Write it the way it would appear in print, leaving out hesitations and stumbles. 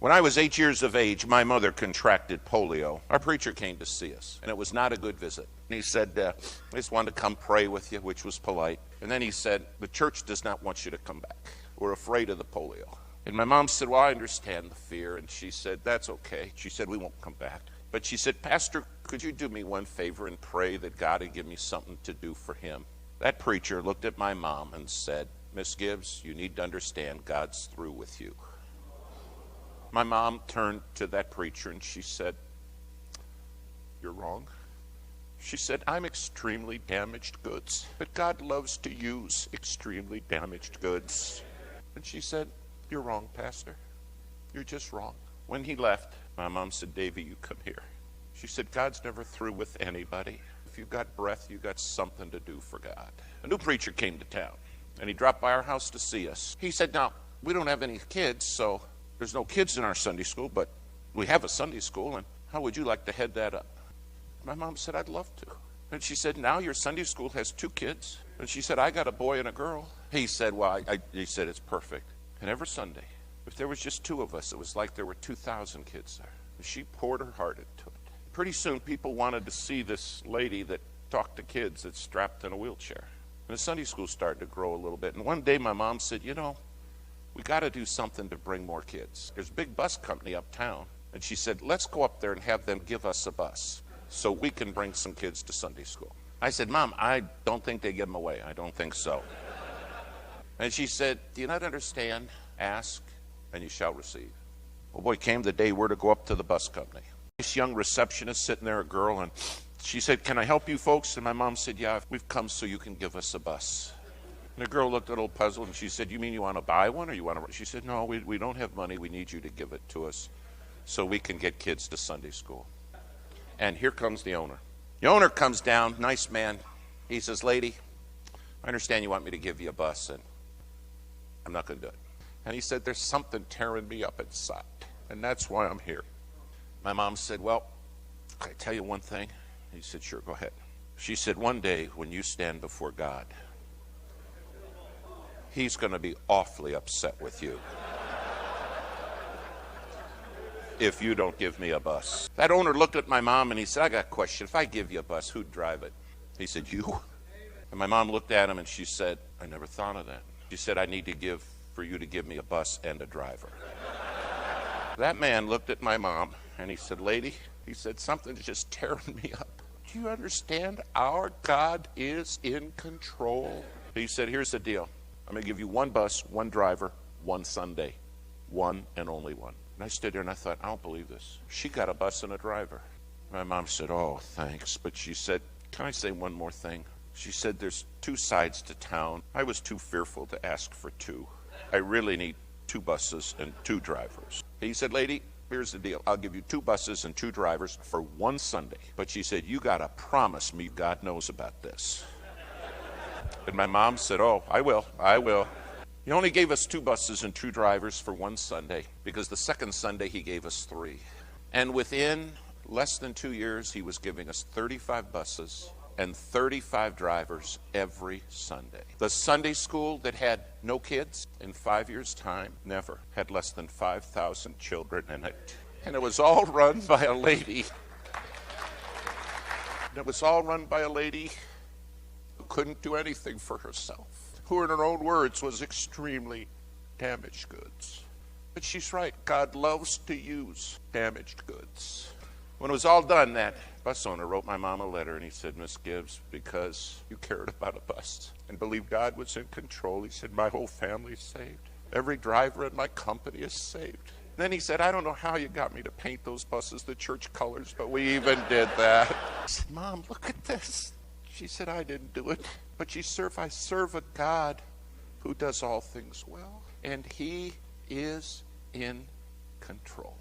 When I was 8 years of age, my mother contracted polio. Our preacher came to see us, and it was not a good visit. And he said, I just wanted to come pray with you, which was polite. And then he said, the church does not want you to come back. We're afraid of the polio. And my mom said, well, I understand the fear. And she said, that's okay. She said, we won't come back. But she said, Pastor, could you do me one favor and pray that God would give me something to do for him? That preacher looked at my mom and said, Miss Gibbs, you need to understand God's through with you. My mom turned to that preacher and she said, you're wrong. She said, I'm extremely damaged goods, but God loves to use extremely damaged goods. And she said, you're wrong, Pastor. You're just wrong. When he left, my mom said, Davy, you come here. She said, God's never through with anybody. If you've got breath, you've got something to do for God. A new preacher came to town, and he dropped by our house to see us. He said, now, we don't have any kids, so there's no kids in our Sunday school, but we have a Sunday school, and how would you like to head that up? My mom said, I'd love to. And she said, now your Sunday school has 2 kids. And she said, I got a boy and a girl. He said, well, he said, it's perfect. And every Sunday, if there was just 2 of us, it was like there were 2,000 kids there. And she poured her heart into it. Pretty soon, people wanted to see this lady that talked to kids that's strapped in a wheelchair. And the Sunday school started to grow a little bit. And one day, my mom said, you know, we got to do something to bring more kids. There's a big bus company uptown. And she said, let's go up there and have them give us a bus so we can bring some kids to Sunday school. I said, Mom, I don't think they give them away. I don't think so. And she said, do you not understand? Ask and you shall receive. Well, boy, came the day we're to go up to the bus company. This young receptionist sitting there, a girl, and she said, can I help you folks? And my mom said, yeah, we've come so you can give us a bus. And the girl looked a little puzzled, and she said, you mean you want to buy one or you want to? She said, no, we don't have money. We need you to give it to us so we can get kids to Sunday school. And here comes the owner. The owner comes down, nice man. He says, lady, I understand you want me to give you a bus, and I'm not going to do it. And he said, there's something tearing me up inside, and that's why I'm here. My mom said, well, can I tell you one thing? He said, sure, go ahead. She said, one day when you stand before God, he's going to be awfully upset with you if you don't give me a bus. That owner looked at my mom and he said, I got a question. If I give you a bus, who'd drive it? He said, you? And my mom looked at him and she said, I never thought of that. She said, I need for you to give me a bus and a driver. That man looked at my mom and he said, lady, he said, something's just tearing me up. Do you understand? Our God is in control. He said, here's the deal. I'm going to give you 1 bus, 1 driver, 1 Sunday. 1 and only 1. And I stood there and I thought, I don't believe this. She got a bus and a driver. My mom said, oh, thanks. But she said, can I say one more thing? She said, there's 2 sides to town. I was too fearful to ask for 2. I really need 2 buses and 2 drivers. He said, lady, here's the deal. I'll give you 2 buses and 2 drivers for 1 Sunday. But she said, you got to promise me God knows about this. And my mom said, oh, I will. He only gave us 2 buses and 2 drivers for 1 Sunday because the second Sunday he gave us 3. And within less than 2 years, he was giving us 35 buses and 35 drivers every Sunday. The Sunday school that had no kids in 5 years' time never had less than 5,000 children in it. And it was all run by a lady. Who couldn't do anything for herself, who in her own words was extremely damaged goods. But she's right, God loves to use damaged goods. When it was all done, that bus owner wrote my mom a letter and he said, Miss Gibbs, because you cared about a bus and believed God was in control, he said, my whole family's saved. Every driver in my company is saved. Then he said, I don't know how you got me to paint those buses the church colors, but we even did that. I said, Mom, look at this. She said, I didn't do it. But I serve a God who does all things well. And he is in control.